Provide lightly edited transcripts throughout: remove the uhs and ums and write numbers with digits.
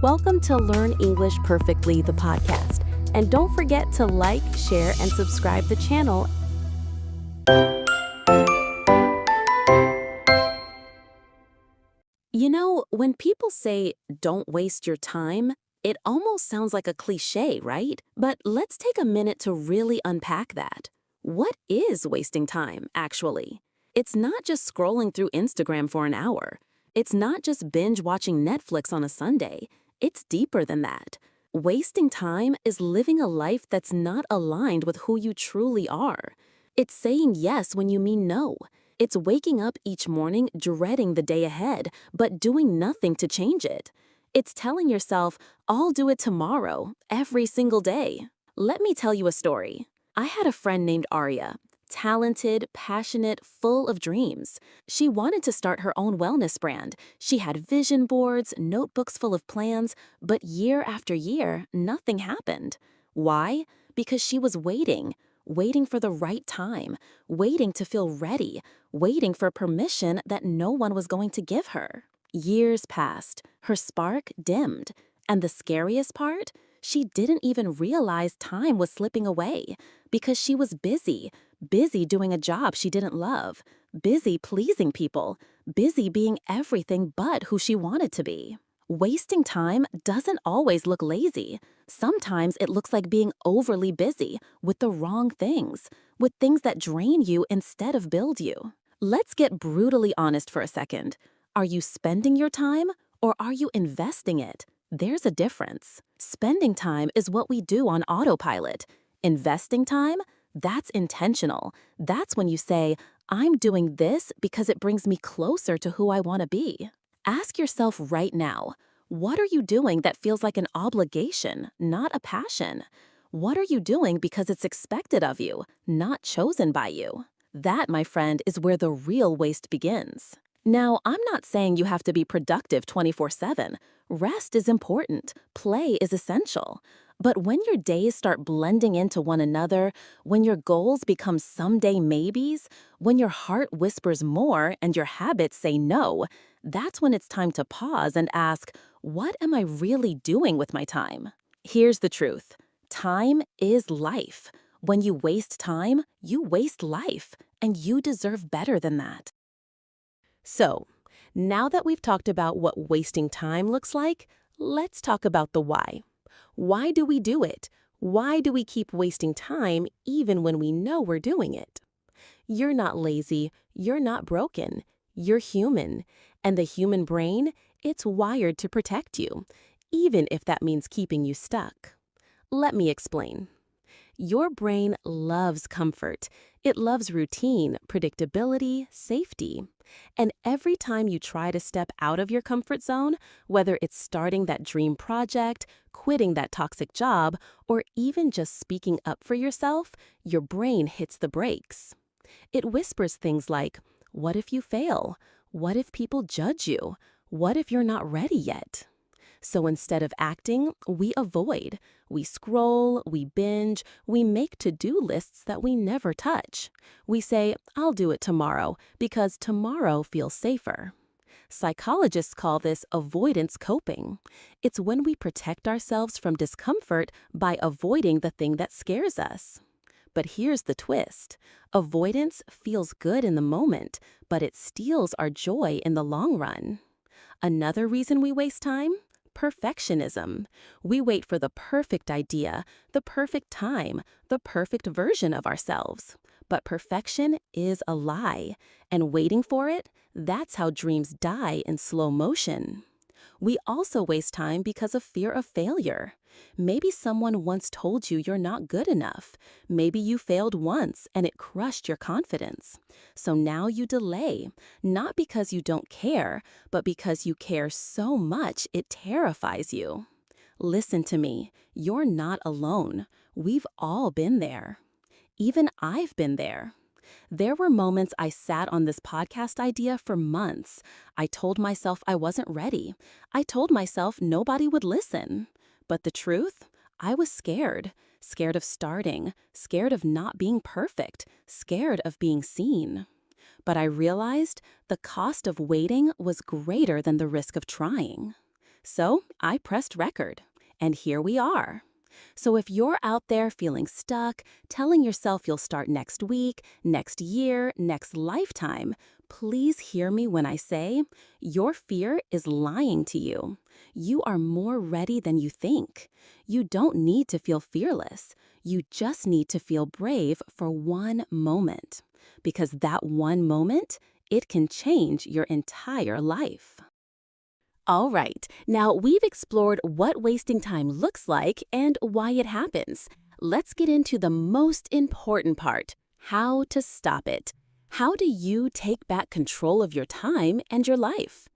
Welcome to Learn English Perfectly, the podcast. And don't forget to like, share, and subscribe the channel. You know, when people say, don't waste your time, it almost sounds like a cliche, right? But let's take a minute to really unpack that. What is wasting time, actually? It's not just scrolling through Instagram for an hour. It's not just binge watching Netflix on a Sunday. It's deeper than that. Wasting time is living a life that's not aligned with who you truly are. It's saying yes when you mean no. It's waking up each morning dreading the day ahead, but doing nothing to change it. It's telling yourself, I'll do it tomorrow, every single day. Let me tell you a story. I had a friend named Arya. Talented, passionate, full of dreams. She wanted to start her own wellness brand. She had vision boards, notebooks full of plans, but year after year, nothing happened. Why? Because she was waiting for the right time, waiting to feel ready, waiting for permission that no one was going to give her. Years passed, her spark dimmed, and the scariest part? She didn't even realize time was slipping away because she was busy doing a job she didn't love, busy pleasing people, busy being everything but who she wanted to be. Wasting time doesn't always look lazy. Sometimes it looks like being overly busy with the wrong things, with things that drain you instead of build you. Let's get brutally honest for a second. Are you spending your time or are you investing it? There's a difference. Spending time is what we do on autopilot. Investing time? That's intentional. That's when you say, I'm doing this because it brings me closer to who I want to be. Ask yourself right now, what are you doing that feels like an obligation, not a passion? What are you doing because it's expected of you, not chosen by you? That, my friend, is where the real waste begins. Now, I'm not saying you have to be productive 24/7. Rest is important. Play is essential. But when your days start blending into one another, when your goals become someday maybes, when your heart whispers more and your habits say no, that's when it's time to pause and ask, what am I really doing with my time? Here's the truth. Time is life. When you waste time, you waste life, and you deserve better than that. So, now that we've talked about what wasting time looks like, let's talk about the why. Why do we do it? Why do we keep wasting time even when we know we're doing it? You're not lazy, you're not broken, you're human. And the human brain, it's wired to protect you, even if that means keeping you stuck. Let me explain. Your brain loves comfort. It loves routine, predictability, safety. And every time you try to step out of your comfort zone, whether it's starting that dream project, quitting that toxic job, or even just speaking up for yourself, your brain hits the brakes. It whispers things like, what if you fail? What if people judge you? What if you're not ready yet? So instead of acting, we avoid. We scroll, we binge, we make to-do lists that we never touch. We say, I'll do it tomorrow because tomorrow feels safer. Psychologists call this avoidance coping. It's when we protect ourselves from discomfort by avoiding the thing that scares us. But here's the twist. Avoidance feels good in the moment, but it steals our joy in the long run. Another reason we waste time? Perfectionism. We wait for the perfect idea, the perfect time, the perfect version of ourselves. But perfection is a lie, and waiting for it, that's how dreams die in slow motion. We also waste time because of fear of failure. Maybe someone once told you you're not good enough. Maybe you failed once and it crushed your confidence. So now you delay, not because you don't care, but because you care so much it terrifies you. Listen to me, you're not alone. We've all been there. Even I've been there. There were moments I sat on this podcast idea for months. I told myself I wasn't ready. I told myself nobody would listen. But the truth? I was scared. Scared of starting. Scared of not being perfect. Scared of being seen. But I realized the cost of waiting was greater than the risk of trying. So I pressed record, and here we are. So if you're out there feeling stuck, telling yourself you'll start next week, next year, next lifetime, please hear me when I say your fear is lying to you. You are more ready than you think. You don't need to feel fearless. You just need to feel brave for one moment. Because that one moment, it can change your entire life. All right, now we've explored what wasting time looks like and why it happens. Let's get into the most important part, how to stop it. How do you take back control of your time and your life?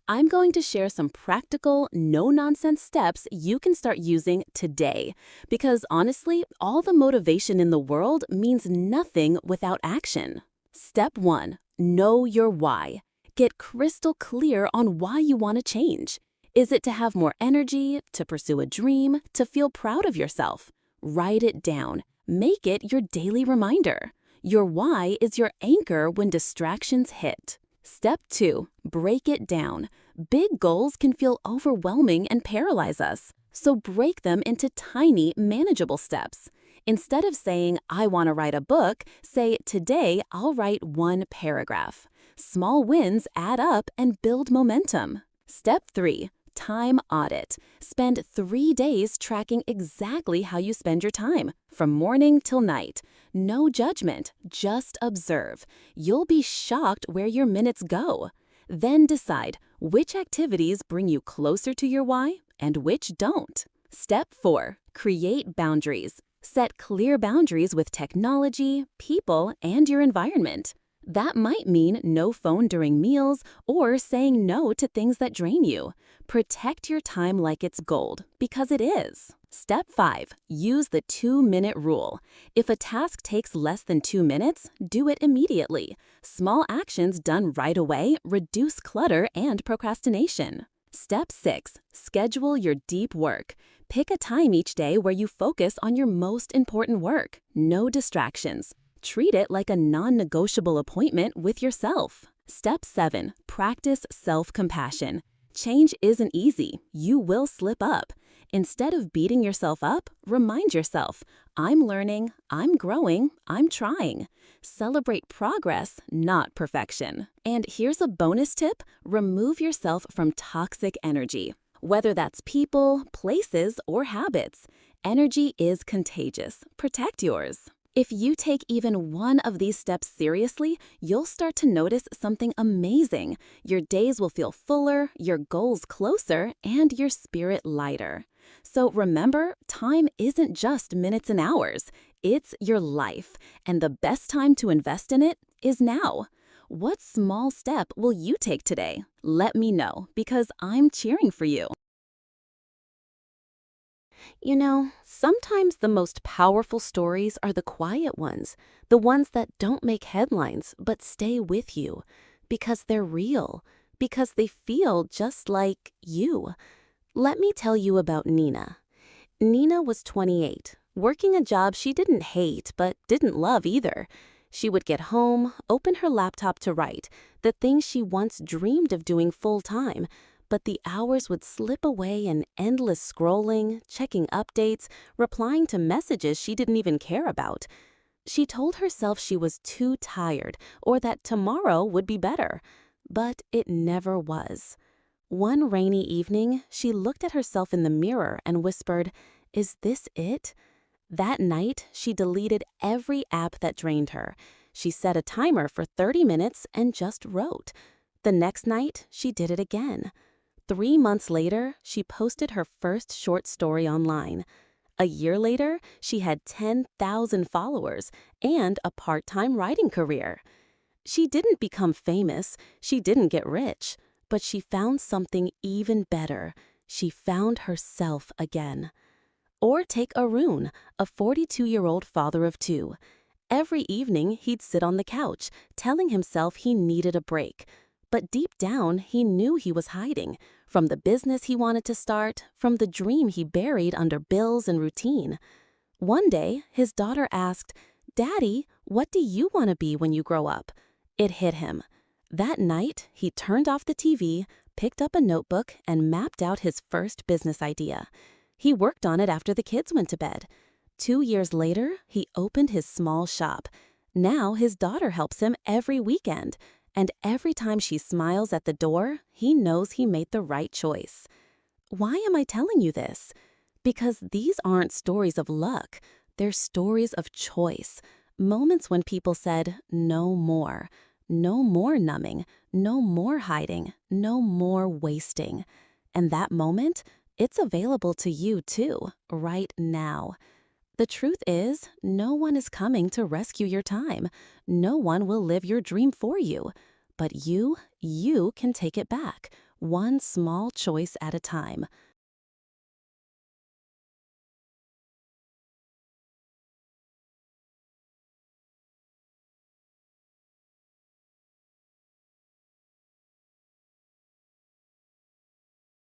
I'm going to share some practical, no-nonsense steps you can start using today. Because honestly, all the motivation in the world means nothing without action. Step 1. Know your why. Get crystal clear on why you want to change. Is it to have more energy, to pursue a dream, to feel proud of yourself? Write it down. Make it your daily reminder. Your why is your anchor when distractions hit. Step 2. Break it down. Big goals can feel overwhelming and paralyze us, so break them into tiny, manageable steps. Instead of saying, I want to write a book, say, today I'll write 1 paragraph. Small wins add up and build momentum. Step 3. Time audit. Spend 3 days tracking exactly how you spend your time, from morning till night. No judgment, just observe. You'll be shocked where your minutes go. Then decide which activities bring you closer to your why and which don't. Step 4. Create boundaries. Set clear boundaries with technology, people, and your environment. That might mean no phone during meals or saying no to things that drain you. Protect your time like it's gold, because it is. Step 5. Use the 2-minute rule. If a task takes less than 2 minutes, do it immediately. Small actions done right away reduce clutter and procrastination. Step 6. Schedule your deep work. Pick a time each day where you focus on your most important work. No distractions. Treat it like a non-negotiable appointment with yourself. Step 7. Practice self-compassion. Change isn't easy. You will slip up. Instead of beating yourself up, remind yourself, I'm learning, I'm growing, I'm trying. Celebrate progress, not perfection. And here's a bonus tip: remove yourself from toxic energy. Whether that's people, places, or habits, energy is contagious. Protect yours. If you take even one of these steps seriously, you'll start to notice something amazing. Your days will feel fuller, your goals closer, and your spirit lighter. So remember, time isn't just minutes and hours. It's your life, and the best time to invest in it is now. What small step will you take today? Let me know, because I'm cheering for you. You know, sometimes the most powerful stories are the quiet ones, the ones that don't make headlines but stay with you, because they're real, because they feel just like you. Let me tell you about Nina. Nina was 28, working a job she didn't hate but didn't love either. She would get home, open her laptop to write, the thing she once dreamed of doing full-time, but the hours would slip away in endless scrolling, checking updates, replying to messages she didn't even care about. She told herself she was too tired or that tomorrow would be better, but it never was. One rainy evening, she looked at herself in the mirror and whispered, "Is this it?" That night, she deleted every app that drained her. She set a timer for 30 minutes and just wrote. The next night, she did it again. 3 months later, she posted her first short story online. A year later, she had 10,000 followers and a part-time writing career. She didn't become famous, she didn't get rich, but she found something even better. She found herself again. Or take Arun, a 42-year-old father of 2. Every evening, he'd sit on the couch, telling himself he needed a break. But deep down, he knew he was hiding, from the business he wanted to start, from the dream he buried under bills and routine. One day, his daughter asked, "Daddy, what do you want to be when you grow up?" It hit him. That night, he turned off the TV, picked up a notebook, and mapped out his first business idea. He worked on it after the kids went to bed. 2 years later, he opened his small shop. Now his daughter helps him every weekend. And every time she smiles at the door, he knows he made the right choice. Why am I telling you this? Because these aren't stories of luck. They're stories of choice. Moments when people said, no more. No more numbing. No more hiding. No more wasting. And that moment, it's available to you too, right now. The truth is, no one is coming to rescue your time. No one will live your dream for you. But you can take it back, one small choice at a time.